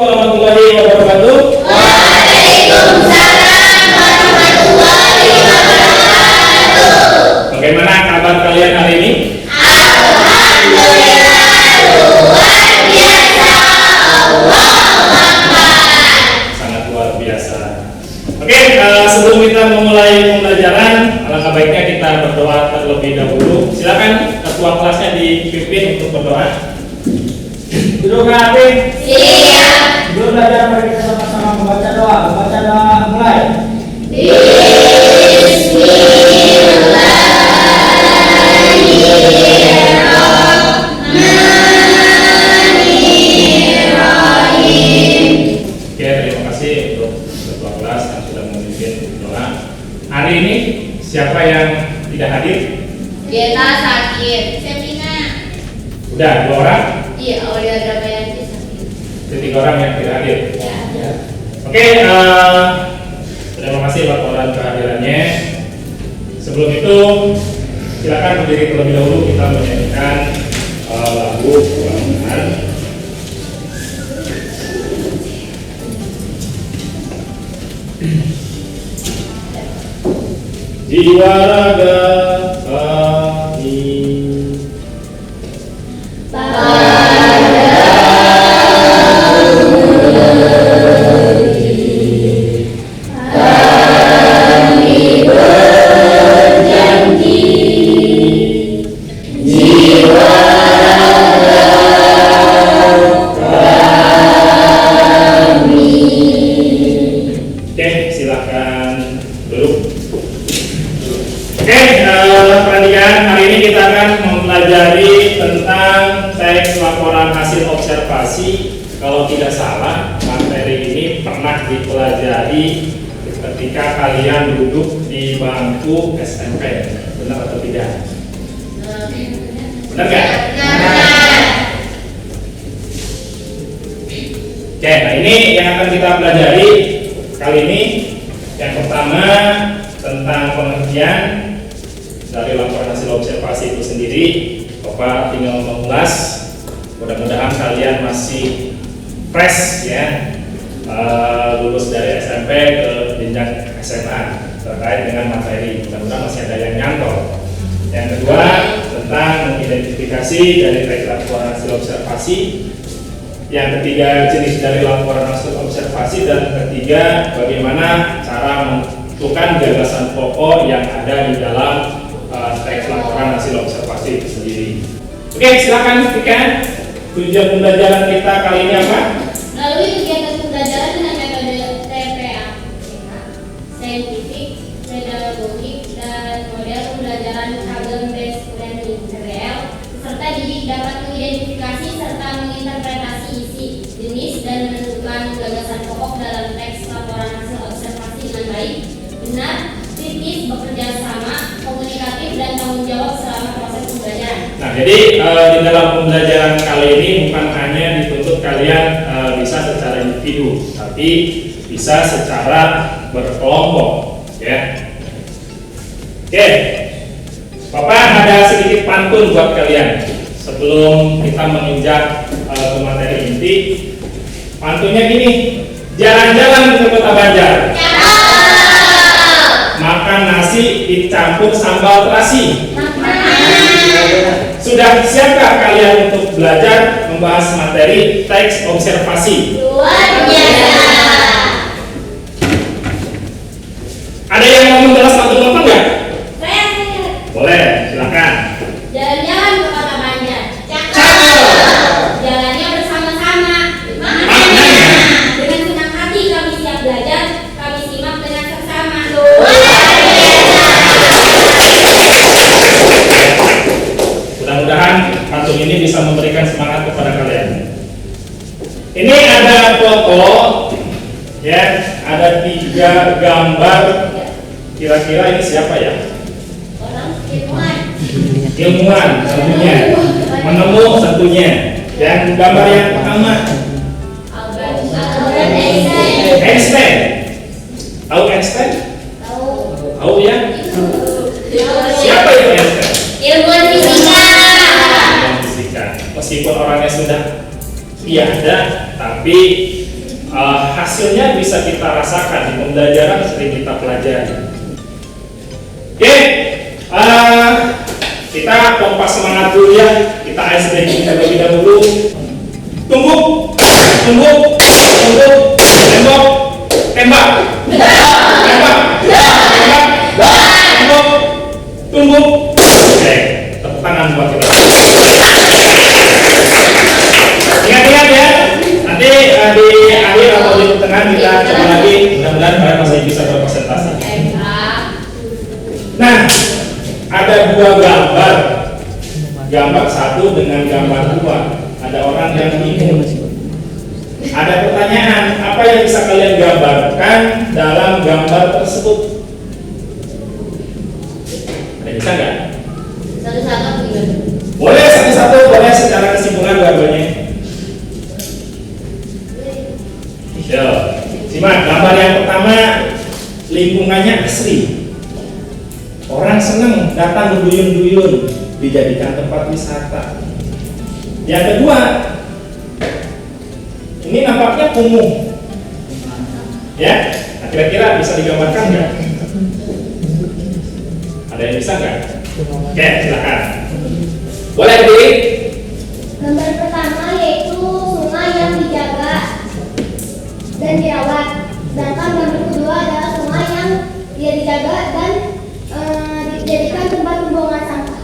warahmatullahi wabarakatuh. Waalaikumsalam warahmatullahi wabarakatuh. Bagaimana kabar kalian hari ini? Alhamdulillah luar biasa. Allahu Akbar. Sangat luar biasa. Oke, sebelum kita memulai pembelajaran, alangkah baiknya kita berdoa terlebih dahulu. Silakan ketua kelasnya dipimpin untuk berdoa. Duduk rapi. Siap. Sebelum belajar mari kita sama-sama membaca doa. Membaca doa mulai. Bismillahirrahmanirrahim. Oke, terima kasih untuk ketua kelas yang sudah memimpin doa. Hari ini siapa yang tidak hadir? Kita sakit. Sepina. Udah, 2 orang. Iya, Aulia Drabayanti sakit. Itu 3 orang yang tidak hadir. Ya. Oke, terima kasih laporan kehadirannya. Sebelum itu, silakan berdiri terlebih dahulu kita menyanyikan lagu kebangsaan. Jiwa raga kami. Oke, silakan duduk. Oke, perhatikan, hari ini kita akan mempelajari tentang teks laporan hasil observasi. Kalau tidak salah, materi ini pernah dipelajari ketika kalian duduk di bangku SMP. Benar atau tidak? Benar nggak? Oke, nah ini yang akan kita pelajari kali ini. Yang pertama tentang pengertian dari laporan hasil observasi itu sendiri. Bapak tinggal mengulas. Mudah-mudahan kalian masih fresh ya, lulus dari SMP ke jenjang SMA terkait dengan materi. Mudah-mudahan masih ada yang nyantol. Yang kedua tentang mengidentifikasi dari teks laporan hasil observasi. Yang ketiga jenis dari laporan hasil observasi, dan ketiga bagaimana cara menentukan gagasan pokok yang ada di dalam teks laporan hasil observasi itu sendiri. Oke, silakan Tika. Tujuan pembelajaran kita kali ini apa? Melalui kegiatan pembelajaran dengan metode TPA, Scientific, Pedagogik, dan model pembelajaran Problem Based Learning (PBL), serta didik dapat mengidentifikasi serta menginterpretasi isi, jenis, dan menentukan gagasan pokok dalam teks laporan hasil observasi dengan baik, benar, kritis, bekerja sama, komunikatif, dan tanggung jawab selama proses pembelajaran. Nah, jadi di dalam pembelajaran kali ini bukan hanya dituntut kalian bisa secara individu, tapi bisa secara berkelompok, ya. Oke, Bapak ada sedikit pantun buat kalian sebelum kita menginjak ke materi inti. Pantunnya gini: jalan-jalan ke Kota Banjar, makan nasi dicampur sambal terasi. Sudah siapkah kalian untuk belajar membahas materi teks observasi? Luar biasa. Ada yang mau membalas pantun Bapak nggak? Saya. Boleh, silakan. Jalan-jalan ke Kota Banjar. Cakep. Jalannya bersama-sama. Maknanya? Dengan senang hati kami siap belajar. Kami simak dengan seksama. Mudah-mudahan pantun ini bisa memberikan semangat kepada kalian. Ini ada foto, ya, ada 3 gambar. Kira-kira ini siapa ya? Orang ilmuwan. Ilmuwan tentunya, menemu tentunya. Yang gambar yang pertama, Albert Einstein. Einstein. Tahu Einstein? Tahu. Tahu ya? Siapa itu Einstein? Ilmuwan fisika. Ilmuwan fisika. Meskipun orangnya sudah tiada, tapi hasilnya bisa kita rasakan di pembelajaran sering kita pelajari. Oke, kita kompas semangat dulu ya. Kita ASD terlebih dahulu. Tunggu, tembok, tembak, tembok, tunggu. Oke, tepuk tangan buat kita. Ingat-ingat ya, nanti di akhir atau di pertengahan kita coba lagi, mudah-mudahan kalian masih bisa berpresentasi. Nah, ada dua gambar, gambar satu dengan gambar dua. Ada orang yang bingung. Ada pertanyaan, apa yang bisa kalian gambarkan dalam gambar tersebut? Ada bisa nggak? Satu-satu gimana? Boleh satu-satu, boleh secara kesimpulan dua-duanya. Yo, simak gambar yang pertama, lingkungannya asri. Orang senang datang berduyun-duyun, dijadikan tempat wisata. Yang kedua, ini nampaknya kumuh. Ya, nah, kira-kira bisa digambarkan nggak? Ada yang bisa nggak? Oke, silakan. Boleh berdiri. Gambar pertama yaitu sungai yang dijaga dan dirawat. Sedangkan gambar kedua adalah sungai yang tidak dijaga dan dijadikan tempat pembuangan sampah.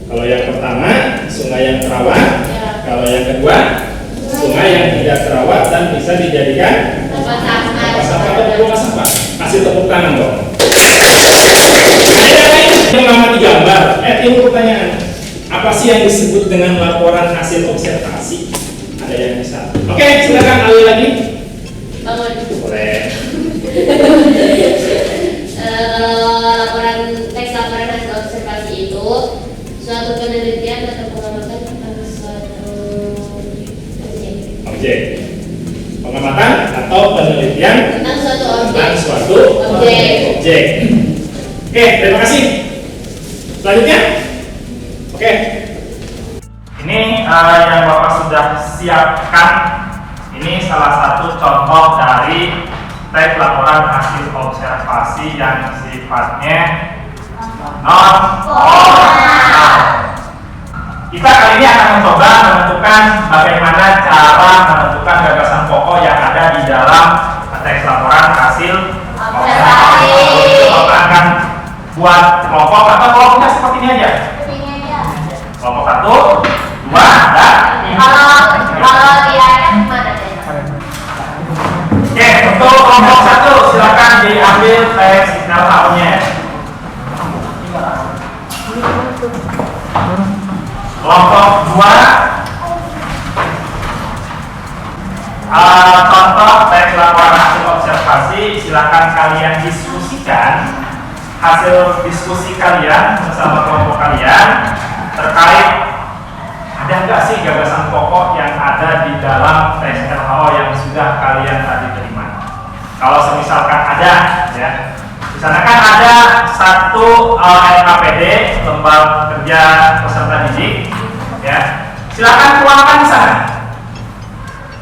Kalau yang pertama, sungai yang terawat. Kalau yang kedua, sungai yang tidak terawat dan bisa dijadikan Tempat sampah sampah. atau pembuangan sampah. Kasih tepuk tangan dong. Yang mengamati gambar, timbul pertanyaan. Apa sih yang disebut dengan laporan hasil observasi? Ada yang bisa? Oke, silakan Ali lagi. Bangun. Boleh. Laporan hasil observasi itu suatu penelitian atau pengamatan tentang suatu Objek. Pengamatan atau penelitian tentang suatu tentang objek. suatu Objek. Oke, terima kasih. Selanjutnya, oke. Ini yang Bapak sudah siapkan. Ini salah satu contoh dari teks laporan hasil observasi yang sifatnya non formal. Kita kali ini akan mencoba menentukan bagaimana cara menentukan gagasan pokok yang ada di dalam teks laporan hasil observasi. Bapak akan buat kelompok atau kelompoknya seperti ini aja. Kelompok 1, 2, dan Kalau dia mana deh? Oke, untuk kelompok 1 silakan diambil teks LHO-nya. Kelompok 2, contoh teks laporan hasil observasi, silakan kalian diskusikan hasil diskusi kalian bersama kelompok kalian terkait ada nggak sih gagasan pokok yang ada di dalam tes LHO yang sudah kalian tadi terima. Kalau semisalkan ada, ya, di sana kan ada satu LKPD, lembar kerja peserta didik, ya, silakan tuangkan di sana.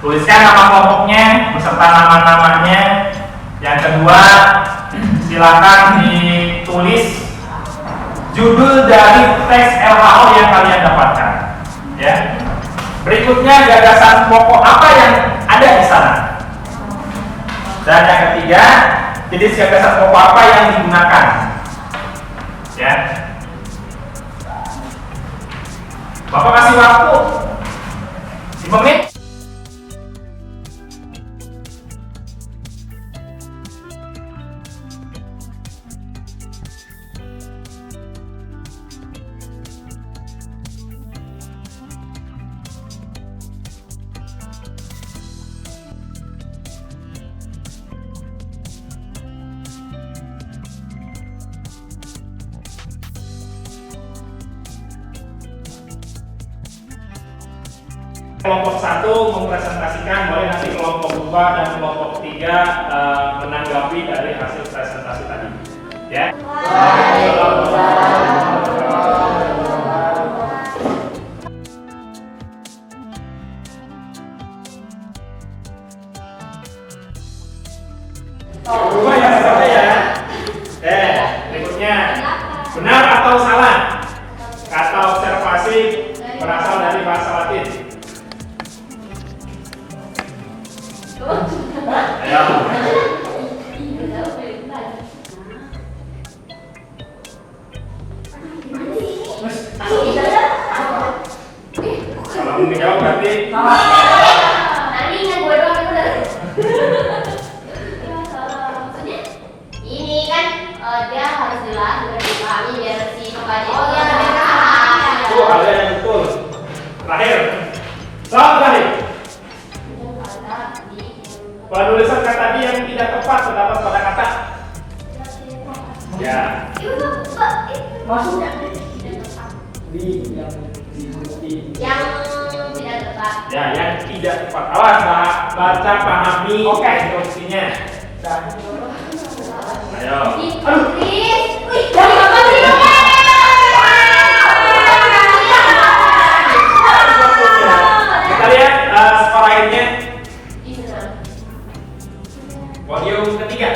Tuliskan nama kelompoknya beserta nama-namanya. Yang kedua, silakan ditulis judul dari tes LHO yang kalian dapatkan. Ya. Berikutnya gagasan pokok apa yang ada di sana. Dan yang ketiga, jenis gagasan pokok apa yang digunakan. Ya. Bapak kasih waktu 5 menit. Kelompok 1 mempresentasikan, boleh nanti kelompok 2 dan kelompok 3 menanggapi dari hasil presentasi tadi. Ya. Berubah ya hasilnya ya. Berikutnya, benar atau salah? Kata observasi berasal dari bahasa Latin. Ayo. Kalau mau jawab berarti Nanti yang gue doang yang bener. Ini kan dia harus jelas, udah dipahami biar si pembacanya. Oh iya, itu hal yang betul. Terakhir, soal terakhir. Penulisan kata di yang tidak tepat terdapat pada kata. Ya. Maksudnya Yang tidak tepat. Ya, yang tidak tepat. Awas, baca, pahami instruksinya. Ayo. Aduh, Chris. Wih, dari kapan sih lo? Kita lihat skor akhirnya. Podium ketiga.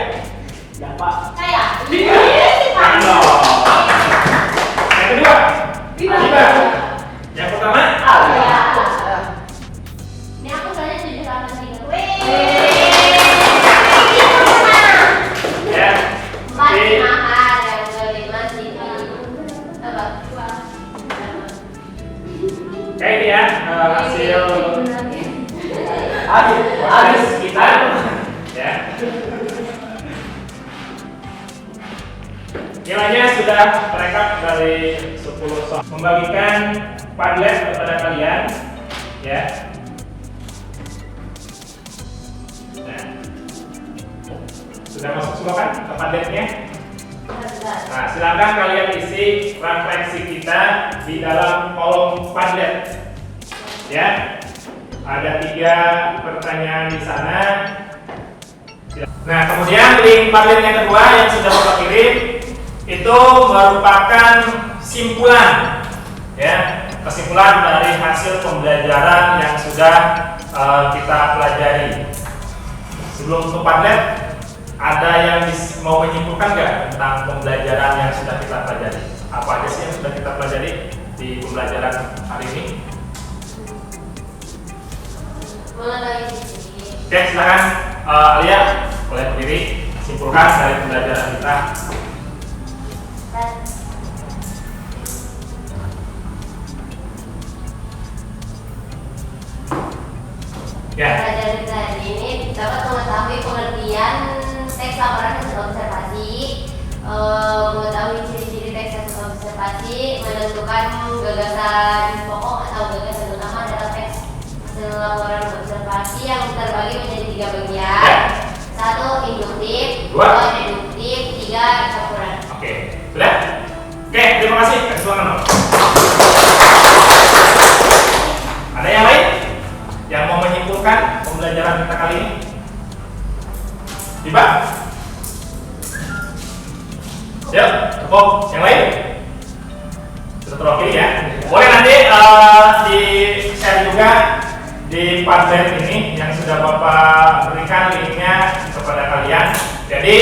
ya Pak. Saya. Tiga. Jangan dong. Yang kedua. Tiga. Yang pertama. Ini aku soalnya 783. Ya. Empat Oke. mahal, yang kelima sini. Apa? Kayak ini ya hasil Habis kita. Ya. Nilainya sudah terekam dari 10 soal. Membagikan Padlet kepada kalian, ya. Nah, sudah masuk semua kan ke Padletnya? Nah, silakan kalian isi refleksi kita di dalam kolom Padlet. Ya, ada 3 pertanyaan di sana. Nah, kemudian link Padlet yang kedua yang sudah Bapak kirim itu merupakan simpulan, ya, kesimpulan dari hasil pembelajaran yang sudah kita pelajari. Sebelum ke Padlet, ada yang mau menyimpulkan nggak tentang pembelajaran yang sudah kita pelajari? Apa aja sih yang sudah kita pelajari di pembelajaran hari ini? Oke, silakan Alia, boleh berdiri, simpulkan dari pembelajaran kita. Ya. Pelajaran tadi ini dapat mengetahui pengertian teks laporan hasil observasi, mengetahui ciri-ciri teks hasil observasi, menentukan gagasan pokok atau gagasan utama dalam teks hasil laporan observasi yang terbagi menjadi 3 bagian. 1 induktif, 2 deduktif, 3 campuran. Oke, sudah? Oke, terima kasih. Kasih tangan. Ada yang lain yang mau menyimpulkan pembelajaran kita kali ini? Tiba? Yuk, cukup. Yang lain? Sudah terwakili ya? Boleh nanti di share juga di Padlet ini yang sudah Bapak berikan linknya kepada kalian. Jadi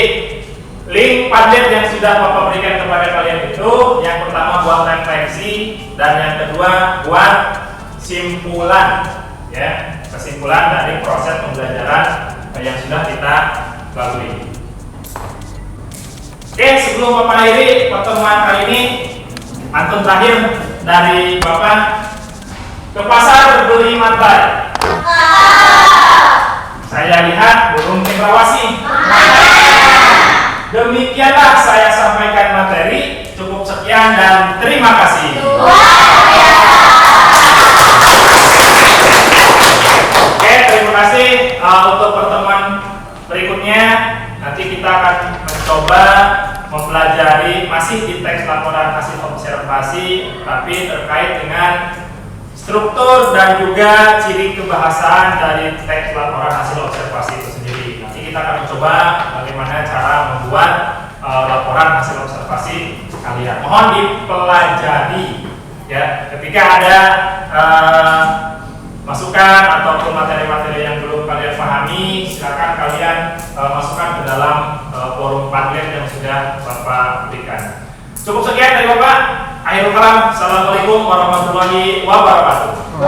link Padlet yang sudah Bapak berikan kepada kalian itu yang pertama buat refleksi dan yang kedua buat simpulan, ya, kesimpulan dari proses pembelajaran yang sudah kita lalui. Oke, sebelum Bapak akhiri pertemuan kali ini, pantun terakhir dari Bapak. Ke pasar beli mantai. Saya lihat burung cendrawasih. Demikianlah saya sampaikan materi. Cukup sekian dan terima kasih. Oke, terima kasih. Untuk pertemuan berikutnya nanti kita akan mencoba mempelajari masih di teks laporan hasil observasi, tapi terkait dengan struktur dan juga ciri kebahasaan dari teks laporan hasil observasi itu sendiri. Nanti kita akan mencoba bagaimana cara membuat laporan hasil observasi kalian. Mohon dipelajari, ya. Ketika ada masukan ataupun materi-materi yang belum kalian pahami, silakan kalian masukkan ke dalam Padlet yang sudah Bapak berikan. Cukup sekian dari Bapak. Akhirul kalam. Assalamualaikum warahmatullahi wabarakatuh.